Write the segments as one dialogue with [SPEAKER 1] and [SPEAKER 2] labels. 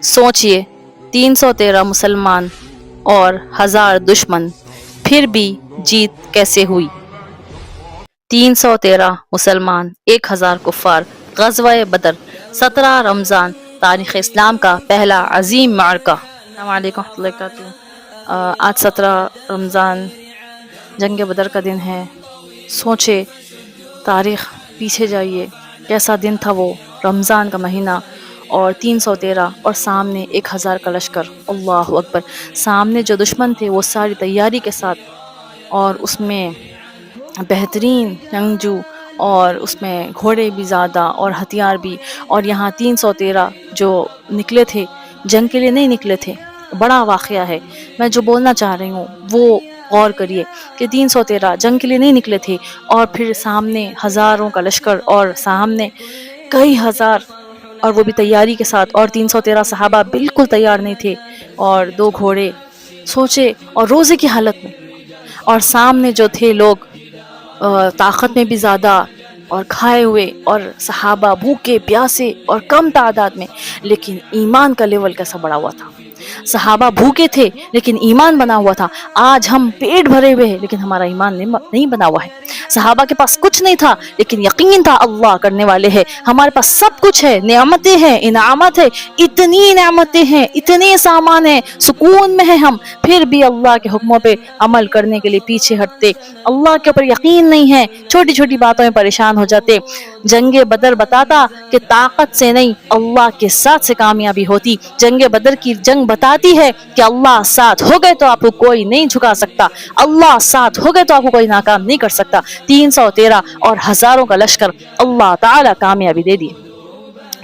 [SPEAKER 1] सोचिए 313 मुसलमान और 1000 दुश्मन, फिर भी जीत कैसे हुई। 313 मुसलमान, 1000 कुफ़ार, ग़ज़वा बदर, 17 रमज़ान, तारीख़ इस्लाम का पहला अजीम मारका। अस्सलाम वालेकुम रहमतुल्लाहि व बरकातुहू। आज 17 रमज़ान जंग बदर का दिन है। सोचे तारीख़ पीछे जाइए, कैसा दिन था वो, रमज़ान का महीना और 313 और सामने 1000 का लश्कर। अल्लाह अकबर। सामने जो दुश्मन थे वो सारी तैयारी के साथ, और उसमें बेहतरीन जंगजू, और उसमें घोड़े भी ज़्यादा और हथियार भी। और यहाँ 313 जो निकले थे जंग के लिए नहीं निकले थे। बड़ा वाक़या है। मैं जो बोलना चाह रही हूँ वो गौर करिए कि 313 जंग के लिए नहीं निकले थे, और फिर सामने हज़ारों का लश्कर और सामने कई हज़ार, और वो भी तैयारी के साथ। और 313 सहाबा बिल्कुल तैयार नहीं थे, और 2 घोड़े। सोचे, और रोज़े की हालत में, और सामने जो थे लोग ताकत में भी ज़्यादा और खाए हुए, और सहाबा भूखे प्यासे और कम तादाद में, लेकिन ईमान का लेवल कैसा बढ़ा हुआ था। सहाबा भूखे थे लेकिन ईमान बना हुआ था। आज हम पेट भरे हुए हैं लेकिन हमारा ईमान नहीं बना हुआ है। सहाबा के पास कुछ नहीं था लेकिन यकीन था अल्लाह करने वाले हैं। हमारे पास सब कुछ है, नेमतें हैं, इनामत है, इतनी नेमतें हैं, इतने सामान हैं, सुकून में है हम, फिर भी अल्लाह के हुक्मों पे अमल करने के लिए पीछे हटते। अल्लाह के ऊपर यकीन नहीं है, छोटी छोटी बातों में परेशान हो जाते। जंगे बदर बताता कि ताकत से नहीं अल्लाह के साथ से कामयाबी होती। जंगे बदर की जंग बताती है कि अल्लाह साथ हो गए तो आपको कोई नहीं झुका सकता, अल्लाह साथ हो गए तो आपको कोई नाकाम नहीं कर सकता। 313 और हज़ारों का लश्कर, अल्लाह ताला कामयाबी दे दी।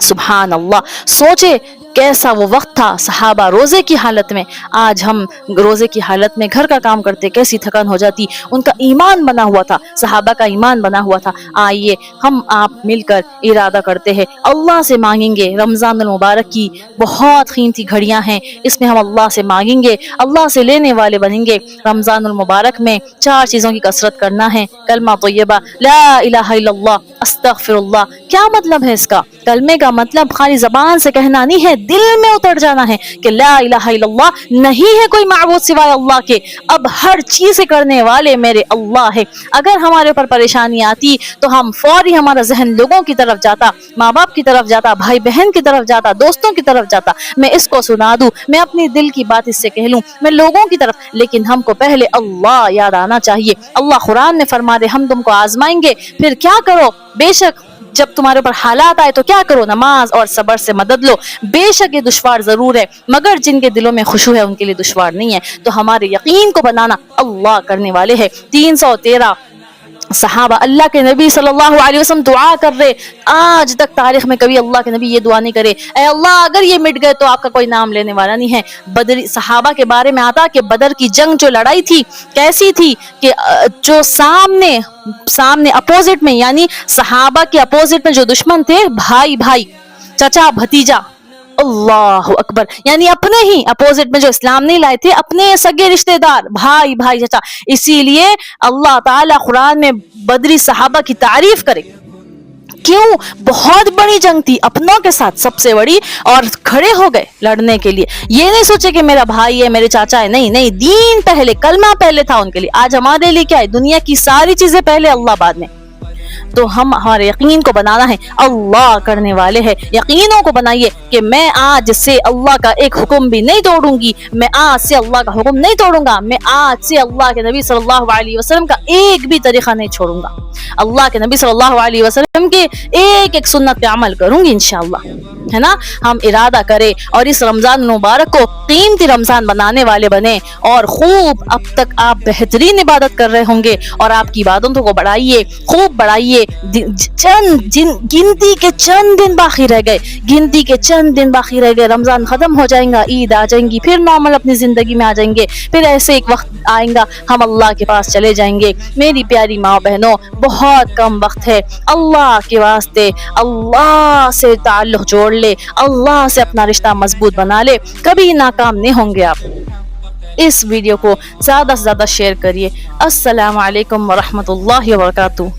[SPEAKER 1] सुभान अल्लाह। सोचे कैसा वो वक्त था, सहाबा रोज़े की हालत में। आज हम रोज़े की हालत में घर का काम करते, कैसी थकान हो जाती। उनका ईमान बना हुआ था, सहाबा का ईमान बना हुआ था। आइए हम आप मिलकर इरादा करते हैं, अल्लाह से मांगेंगे। रमज़ान मुबारक की बहुत कीमती घड़ियां हैं, इसमें हम अल्लाह से मांगेंगे, अल्लाह से लेने वाले बनेंगे। रमज़ान मुबारक में 4 चीज़ों की कसरत करना है। कलमा तय्यबा, ला इलाहा इल्लल्लाह, अस्तगफिरुल्लाह। क्या मतलब है इसका? कलमे का मतलब खाली ज़बान से कहना नहीं है, दिल में उतर जाना है कि ला इलाहा इल्लल्लाह, नहीं है कोई माबूद सिवाय अल्लाह के, अब हर चीज़ करने वाले मेरे अल्लाह है। अगर हमारे ऊपर परेशानी आती तो हम फौरी, हमारा जहन लोगों की तरफ जाता, माँ बाप की तरफ जाता, भाई बहन की तरफ जाता, दोस्तों की तरफ जाता। मैं इसको सुना दूं, मैं अपनी दिल की बात इससे कह लूं, मैं लोगों की तरफ, लेकिन हमको पहले अल्लाह याद आना चाहिए। अल्लाह कुरान में फरमा दे, हम तुमको आजमाएंगे, फिर क्या करो, बेशक जब तुम्हारे ऊपर हालात आए तो क्या करो, नमाज और सब्र से मदद लो। बेशक ये दुश्वार जरूर है, मगर जिनके दिलों में खुशू है उनके लिए दुश्वार नहीं है। तो हमारे यकीन को बनाना अल्लाह करने वाले हैं। 313 सहाबा अल्लाह के नबी सल्लल्लाहु अलैहि वसल्लम दुआ कर रहे, आज तक तारीख में कभी अल्लाह के नबी ये दुआ नहीं करे, ऐ अल्लाह अगर ये मिट गए तो आपका कोई नाम लेने वाला नहीं है। बदरी सहाबा के बारे में आता कि बदर की जंग जो लड़ाई थी कैसी थी कि जो सामने अपोजिट में, यानी सहाबा के अपोजिट में जो दुश्मन थे, भाई भाई, चचा भतीजा, अल्लाह अकबर, यानी अपने ही अपोजिट में जो इस्लाम नहीं लाए थे, अपने सगे रिश्तेदार, भाई भाई चचा। इसीलिए अल्लाह ताला कुरान में बदरी सहाबा की तारीफ करे। क्यों? बहुत बड़ी जंग थी, अपनों के साथ सबसे बड़ी, और खड़े हो गए लड़ने के लिए। ये नहीं सोचे कि मेरा भाई है, मेरे चाचा है, नहीं नहीं, दीन पहले, कलमा पहले था उनके लिए। आज हमारे लिए क्या है? दुनिया की सारी चीजें पहले, अल्लाह बाद में। तो हम हमारे यकीन को बनाना है, अल्लाह करने वाले हैं। यकीनों को बनाइए कि मैं आज से अल्लाह का एक हुक्म भी नहीं तोड़ूंगी, मैं आज से अल्लाह का हुक्म नहीं तोड़ूंगा, मैं आज से अल्लाह के नबी सल्लल्लाहु अलैहि वसल्लम का एक भी तरीका नहीं छोड़ूंगा, अल्लाह के नबी सल्लल्लाहु अलैहि वसल्लम के एक एक सुन्नत पे अमल करूंगी इंशाअल्लाह, है ना। हम इरादा करें और इस रमजान मुबारक को कीमती रमजान बनाने वाले बने, और खूब, अब तक आप बेहतरीन इबादत कर रहे होंगे और आपकी इबादतों को बढ़ाइए, खूब बढ़ाइए। गिनती के चंद दिन बाकी रह गए, गिनती के चंद दिन बाकी रह गए, रमजान खत्म हो जाएगा, ईद आ जाएंगी, फिर नॉर्मल अपनी जिंदगी में आ जाएंगे। फिर ऐसे एक वक्त आएगा हम अल्लाह के पास चले जाएंगे। मेरी प्यारी माँ बहनों, बहुत कम वक्त है, अल्लाह के वास्ते अल्लाह से ताल्लुक जोड़ ले, अल्लाह से अपना रिश्ता मजबूत बना ले, कभी नाकाम नहीं होंगे आप। इस वीडियो को ज़्यादा से ज़्यादा शेयर करिए। अस्सलाम वालेकुम व रहमतुल्लाहि व बरकातुहू।